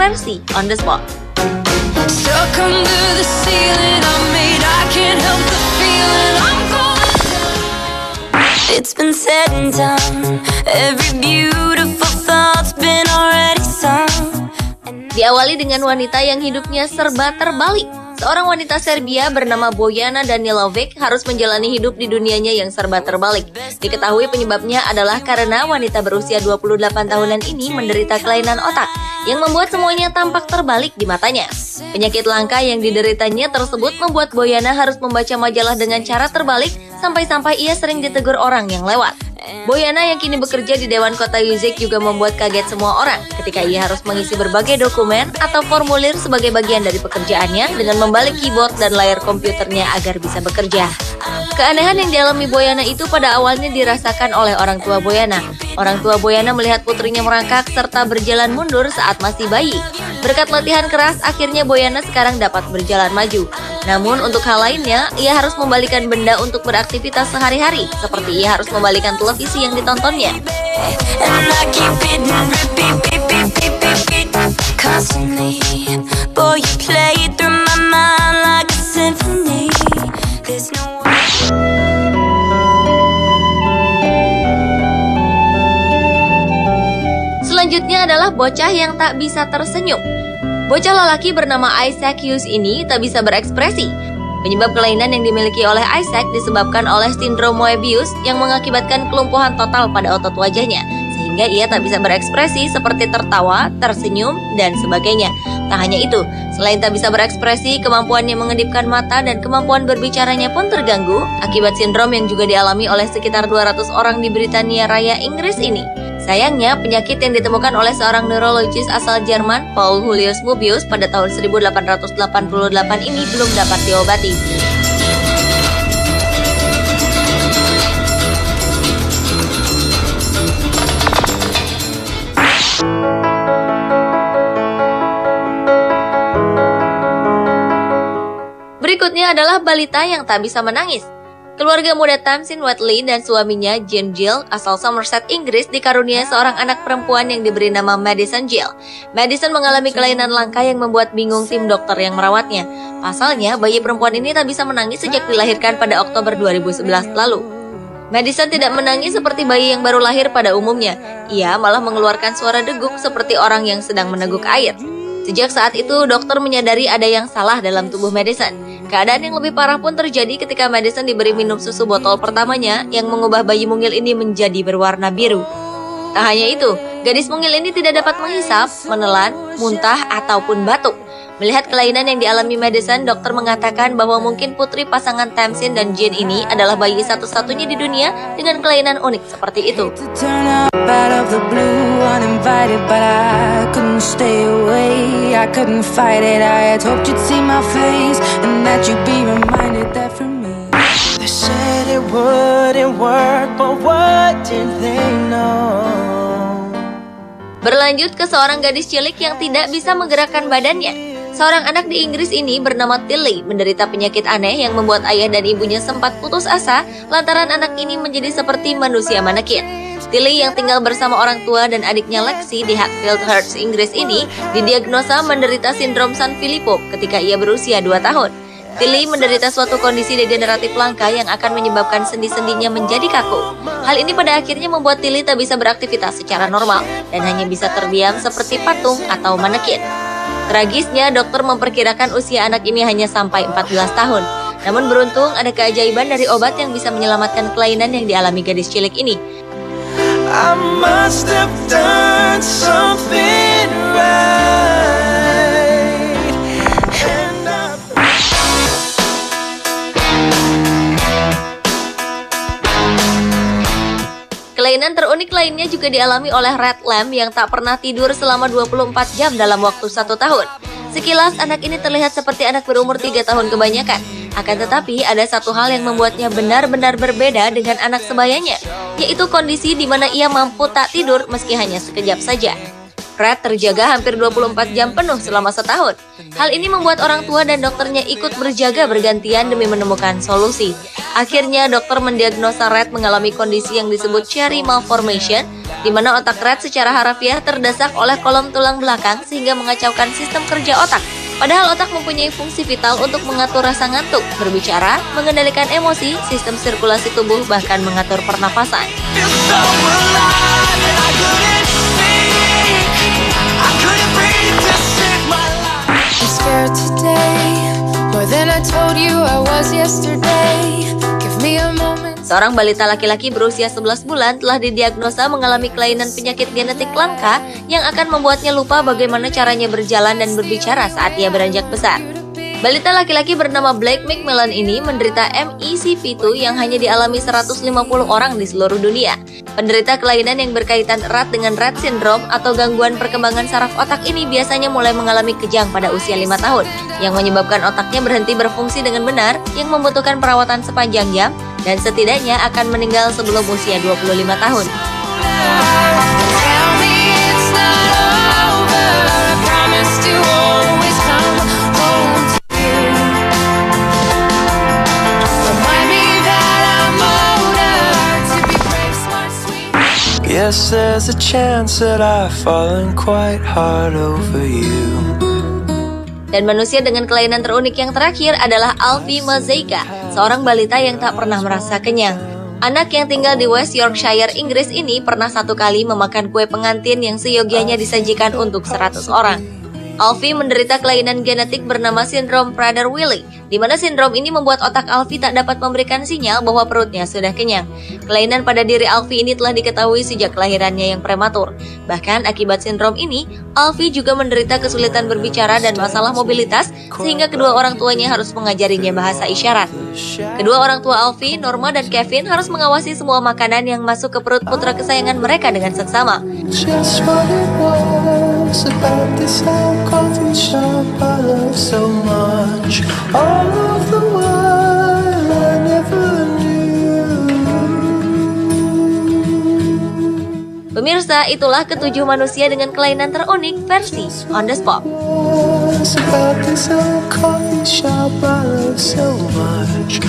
berekspresi on the spot. It's been said and done. Every beautiful thought's been already sung. Diawali dengan wanita yang hidupnya serba terbalik. Seorang wanita Serbia bernama Bojana Danilovic harus menjalani hidup di dunianya yang serba terbalik. Diketahui penyebabnya adalah karena wanita berusia 28 tahunan ini menderita kelainan otak yang membuat semuanya tampak terbalik di matanya. Penyakit langka yang dideritanya tersebut membuat Bojana harus membaca majalah dengan cara terbalik sampai-sampai ia sering ditegur orang yang lewat. Bojana yang kini bekerja di Dewan Kota Uzak juga membuat kaget semua orang ketika ia harus mengisi berbagai dokumen atau formulir sebagai bagian dari pekerjaannya dengan membalik keyboard dan layar komputernya agar bisa bekerja. Keanehan yang dialami Bojana itu pada awalnya dirasakan oleh orang tua Bojana. Orang tua Bojana melihat putrinya merangkak serta berjalan mundur saat masih bayi. Berkat latihan keras, akhirnya Bojana sekarang dapat berjalan maju. Namun untuk hal lainnya, ia harus membalikan benda untuk beraktivitas sehari-hari, seperti ia harus membalikan televisi yang ditontonnya. Selanjutnya adalah bocah yang tak bisa tersenyum. Bocah lelaki bernama Isaac Hughes ini tak bisa berekspresi. Penyebab kelainan yang dimiliki oleh Isaac disebabkan oleh sindrom Moebius yang mengakibatkan kelumpuhan total pada otot wajahnya, sehingga ia tak bisa berekspresi seperti tertawa, tersenyum, dan sebagainya. Tak hanya itu, selain tak bisa berekspresi, kemampuannya mengedipkan mata dan kemampuan berbicaranya pun terganggu akibat sindrom yang juga dialami oleh sekitar 200 orang di Britania Raya, Inggris ini. Sayangnya, penyakit yang ditemukan oleh seorang neurologis asal Jerman, Paul Julius Moebius, pada tahun 1888 ini belum dapat diobati. Berikutnya adalah balita yang tak bisa menangis. Keluarga muda Tamsin Whatley dan suaminya Jane Gill asal Somerset, Inggris dikaruniai seorang anak perempuan yang diberi nama Madison Gill. Madison mengalami kelainan langka yang membuat bingung tim dokter yang merawatnya. Pasalnya, bayi perempuan ini tak bisa menangis sejak dilahirkan pada Oktober 2011 lalu. Madison tidak menangis seperti bayi yang baru lahir pada umumnya. Ia malah mengeluarkan suara deguk seperti orang yang sedang meneguk air. Sejak saat itu, dokter menyadari ada yang salah dalam tubuh Madison. Keadaan yang lebih parah pun terjadi ketika Madison diberi minum susu botol pertamanya yang mengubah bayi mungil ini menjadi berwarna biru. Tak hanya itu, gadis mungil ini tidak dapat menghisap, menelan, muntah, ataupun batuk. Melihat kelainan yang dialami Madison, dokter mengatakan bahwa mungkin putri pasangan Tamsin dan Jane ini adalah bayi satu-satunya di dunia dengan kelainan unik seperti itu. Berlanjut ke seorang gadis cilik yang tidak bisa menggerakkan badannya. Seorang anak di Inggris ini bernama Tilly menderita penyakit aneh yang membuat ayah dan ibunya sempat putus asa lantaran anak ini menjadi seperti manusia manekin. Tilly yang tinggal bersama orang tua dan adiknya Lexi di Hatfield Hearts, Inggris ini didiagnosa menderita sindrom San Filippo ketika ia berusia 2 tahun. Tilly menderita suatu kondisi degeneratif langka yang akan menyebabkan sendi-sendinya menjadi kaku. Hal ini pada akhirnya membuat Tilly tak bisa beraktivitas secara normal dan hanya bisa terdiam seperti patung atau manekin. Tragisnya, dokter memperkirakan usia anak ini hanya sampai 14 tahun. Namun beruntung ada keajaiban dari obat yang bisa menyelamatkan kelainan yang dialami gadis cilik ini. I must have done something right. Kelainan terunik lainnya juga dialami oleh Red Lamb yang tak pernah tidur selama 24 jam dalam waktu 1 tahun. Sekilas anak ini terlihat seperti anak berumur 3 tahun kebanyakan. Akan tetapi ada satu hal yang membuatnya benar-benar berbeda dengan anak sebayanya, yaitu kondisi di mana ia mampu tak tidur meski hanya sekejap saja. Fred terjaga hampir 24 jam penuh selama setahun. Hal ini membuat orang tua dan dokternya ikut berjaga bergantian demi menemukan solusi. Akhirnya dokter mendiagnosa Red mengalami kondisi yang disebut cherry malformation, di mana otak Red secara harafiah terdesak oleh kolom tulang belakang sehingga mengacaukan sistem kerja otak. Padahal otak mempunyai fungsi vital untuk mengatur rasa ngantuk, berbicara, mengendalikan emosi, sistem sirkulasi tubuh, bahkan mengatur pernapasan. Seorang balita laki-laki berusia 11 bulan telah didiagnosa mengalami kelainan penyakit genetik langka yang akan membuatnya lupa bagaimana caranya berjalan dan berbicara saat ia beranjak besar. Balita laki-laki bernama Blake McMillan ini menderita MECP2 yang hanya dialami 150 orang di seluruh dunia. Penderita kelainan yang berkaitan erat dengan Rett syndrome atau gangguan perkembangan saraf otak ini biasanya mulai mengalami kejang pada usia 5 tahun, yang menyebabkan otaknya berhenti berfungsi dengan benar, yang membutuhkan perawatan sepanjang jam, dan setidaknya akan meninggal sebelum usia 25 tahun. Yes, there's a chance that I've fallen quite hard over you. Dan manusia dengan kelainan terunik yang terakhir adalah Alfie Mazeika, seorang balita yang tak pernah merasa kenyang. Anak yang tinggal di West Yorkshire, Inggris ini pernah satu kali memakan kue pengantin yang seyogianya disajikan untuk 100 orang. Alfie menderita kelainan genetik bernama sindrom Prader-Willi, di mana sindrom ini membuat otak Alfie tak dapat memberikan sinyal bahwa perutnya sudah kenyang. Kelainan pada diri Alfie ini telah diketahui sejak kelahirannya yang prematur. Bahkan akibat sindrom ini, Alfie juga menderita kesulitan berbicara dan masalah mobilitas, sehingga kedua orang tuanya harus mengajarinya bahasa isyarat. Kedua orang tua Alfie, Norma dan Kevin, harus mengawasi semua makanan yang masuk ke perut putra kesayangan mereka dengan seksama. About this old coffee shop I love so much. All of the while I never knew. Pemirsa, itulah ketujuh manusia dengan kelainan terunik versi On The Spot. About this old coffee shop I love so much.